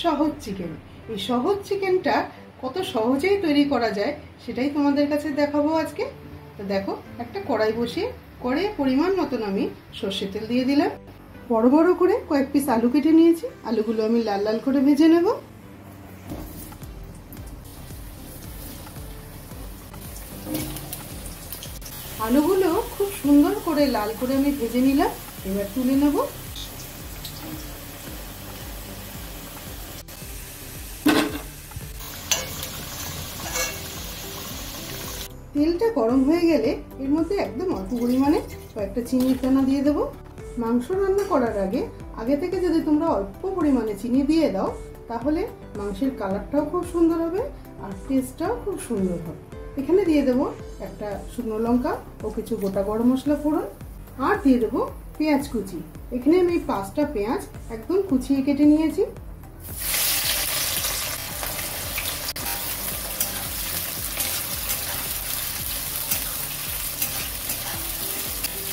সহজ চিকেন। এই সহজ চিকেনটা কত সহজেই তৈরি করা যায় সেটাই তোমাদের কাছে দেখাবো আজকে। তো দেখো, একটা কড়াই বসিয়ে কড়াইয়ে পরিমাণ মতন আমি সর্ষের তেল দিয়ে দিলাম। বড় বড় করে কয়েক পিস আলু কেটে নিয়েছি, আলুগুলো আমি লাল লাল করে ভেজে নেব। আলুগুলো খুব সুন্দর করে লাল করে আমি ভেজে নিলাম। এবার তুলে নেব। তেলটা গরম হয়ে গেলে এর মধ্যে একদম অল্প পরিমাণে কয়েকটা চিনির দানা দিয়ে দেবো। মাংস রান্না করার আগে থেকে যদি তোমরা অল্প পরিমাণে চিনি দিয়ে দাও তাহলে মাংসের কালারটাও খুব সুন্দর হবে আর টেস্টটাও খুব সুন্দর হবে। এখানে দিয়ে দেবো একটা শুকনো লঙ্কা ও কিছু গোটা গরম মশলা ফোড়ন, আর দিয়ে দেবো পেঁয়াজ কুচি। এখানে আমি 5টা পেঁয়াজ একদম কুচিয়ে কেটে নিয়েছি।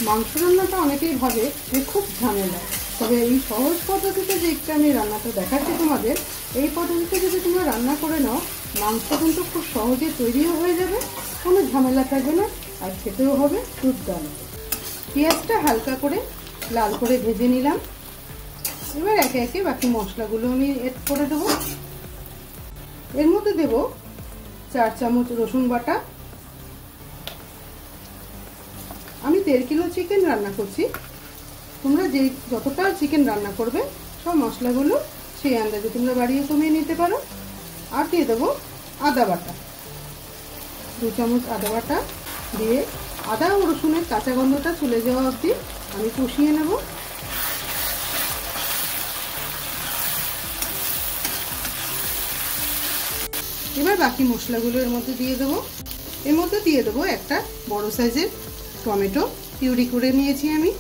মাংস রান্নাটা অনেকেই ভাবে যে খুব ঝামেলা, তবে এই সহজ পদ্ধতিতে যে একটা আমি রান্নাটা দেখাচ্ছি তোমাদের, এই পদ্ধতিতে যদি তোমরা রান্না করে নাও মাংস কিন্তু খুব সহজে তৈরিও হয়ে যাবে, কোনো ঝামেলা থাকবে না, আর খেতেও হবে দুর্দান্ত। পেঁয়াজটা হালকা করে লাল করে ভেজে নিলাম। এবার একে একে বাকি মশলাগুলো আমি এড করে দেবো। এর মধ্যে দেব 4 চামচ রসুন বাটা। আমি 1.5 কিলো চিকেন রান্না করছি, তোমরা যতটা চিকেন রান্না করবে সব মশলাগুলো সেই আন্দাজে তোমরা বাড়িয়ে কমিয়ে নিতে পারো। আর দিয়ে দেবো আদা বাটা, 2 চামচ আদা বাটা দিয়ে আদা ও রসুনের কাঁচা গন্ধটা চলে যাওয়া অবধি আমি কষিয়ে নেব। এবার বাকি মশলাগুলো এর মধ্যে দিয়ে দেবো। এর মধ্যে দিয়ে দেবো একটা বড় সাইজের টমেটো পিউরি করে নিয়েছি আমি।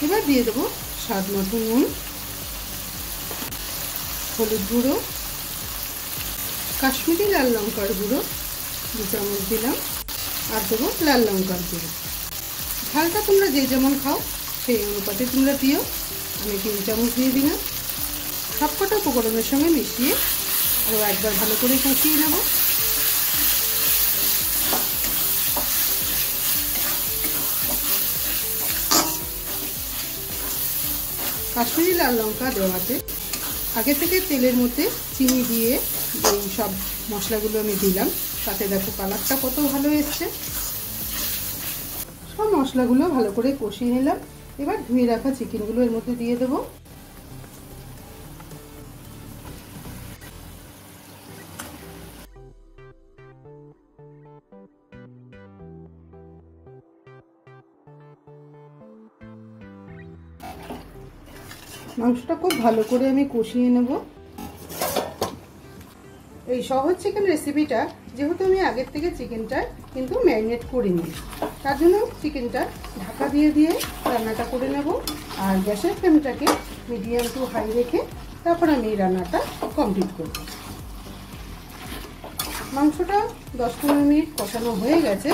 এবার দিয়ে দেবো স্বাদ মতো নুন, হলুদ গুঁড়ো, কাশ্মীরি লাল লঙ্কার গুঁড়ো 2 চামচ দিলাম, আর দেবো লাল লঙ্কার গুঁড়ো। ঝালটা তোমরা যে যেমন খাও সেই অনুপাতে তোমরা দিও। আমি 3 চামচ দিয়ে দিলাম। সবকটা উপকরণের সঙ্গে মিশিয়ে আরও একবার ভালো করে কষিয়ে নেব। কাশ্মীরি লাল লঙ্কা দেওয়াতে আগে থেকে তেলের মধ্যে চিনি দিয়ে এই সব মশলাগুলো আমি দিলাম, তাতে দেখো কালারটা কত ভালো এসছে। সব মশলাগুলো ভালো করে কষিয়ে নিলাম। এবার ধুয়ে রাখা চিকেনগুলো এর মধ্যে দিয়ে দেবো। মাংসটা খুব ভালো করে আমি কষিয়ে নেব। এই সহজ চিকেন রেসিপিটা যেহেতু আমি আগের থেকে চিকেনটা কিন্তু ম্যারিনেট করিনি, তার জন্য চিকেনটা ঢাকা দিয়ে দিয়ে রান্নাটা করে নেব। আর গ্যাসের ফ্লেমটাকে মিডিয়াম টু হাই রেখে তারপর আমি এই রান্নাটা কমপ্লিট করব। মাংসটা 10-15 মিনিট কষানো হয়ে গেছে।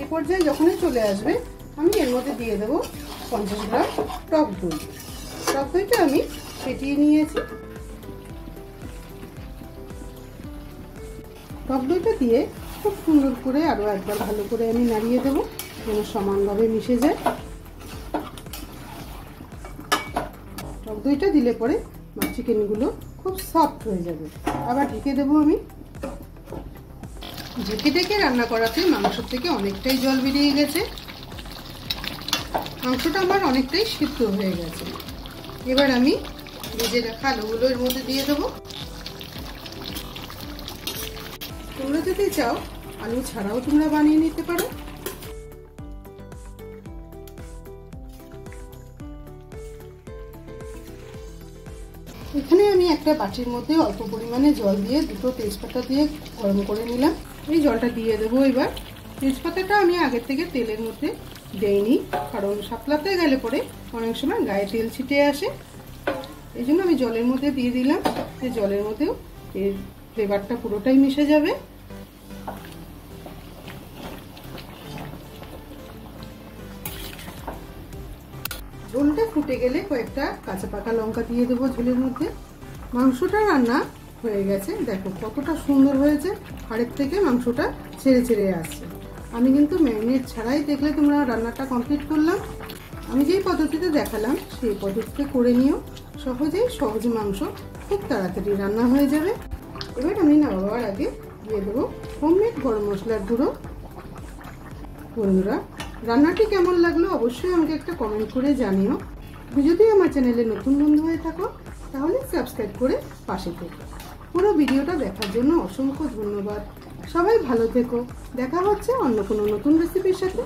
এই পর্যায়ে যখনই চলে আসবে আমি এর মধ্যে দিয়ে দেবো 50 গ্রাম টক দই। টক দইটা আমি ফেটিয়ে নিয়েছি। টক দইটা দিয়ে খুব সুন্দর করে আরও একবার ভালো করে আমি নাড়িয়ে দেবো যেন সমানভাবে মিশে যায়। টক দইটা দিলে পরে চিকেনগুলো খুব সফট হয়ে যাবে। আবার ঢেকে দেবো আমি। ঢেকে ঢেকে রান্না করাতে মাংসের থেকে অনেকটাই জল বেরিয়ে গেছে, মাংসটা আমার অনেকটাই সিদ্ধ হয়ে গেছে। এবার আমি ভেজে রাখা আলুগুলো এর মধ্যে দিয়ে দেবো। তোমরা যদি চাও আলু ছাড়াও তোমরা বানিয়ে নিতে পারো। এখানে আমি একটা বাটির মধ্যে অল্প পরিমাণে জল দিয়ে 2টো তেজপাতা দিয়ে গরম করে নিলাম। এই জলটা দিয়ে দেবো। এবার তেজপাতাটা আমি আগের থেকে তেলের মধ্যে দেইনি, কারণ সাতলাতে গেলে পরে অনেক সময় গায়ে তেল ছিটে আসে, এই জন্য আমি জলের মধ্যে দিয়ে দিলাম। যে জলের মধ্যেও এর ফ্লেভারটা পুরোটাই মিশে যাবে। ফুটে গেলে কয়েকটা কাঁচা পাকা লঙ্কা দিয়ে দেবো ঝোলের মধ্যে। মাংসটা রান্না হয়ে গেছে, দেখো কতটা সুন্দর হয়েছে, হাড়ের থেকে মাংসটা ছেড়ে ছেড়ে আসছে। আমি কিন্তু ম্যারিনেট ছাড়াই দেখলে তোমরা রান্নাটা কমপ্লিট করলাম। আমি যেই পদ্ধতিতে দেখালাম সেই পদ্ধতিতে করে নিও, সহজ মাংস খুব তাড়াতাড়ি রান্না হয়ে যাবে। এবার আমি নামাবার আগে দিয়ে দেবো হোমমেড গরম মশলার গুঁড়ো। বন্ধুরা, রান্নাটি কেমন লাগলো অবশ্যই আমাকে একটা কমেন্ট করে জানিও। যদি আমার চ্যানেলে নতুন বন্ধু হয়ে থাকো তাহলে সাবস্ক্রাইব করে পাশে থেকো। পুরো ভিডিওটা দেখার জন্য অসংখ্য ধন্যবাদ। সবাই ভালো থেকো, দেখা হচ্ছে অন্য কোনো নতুন রেসিপির সাথে।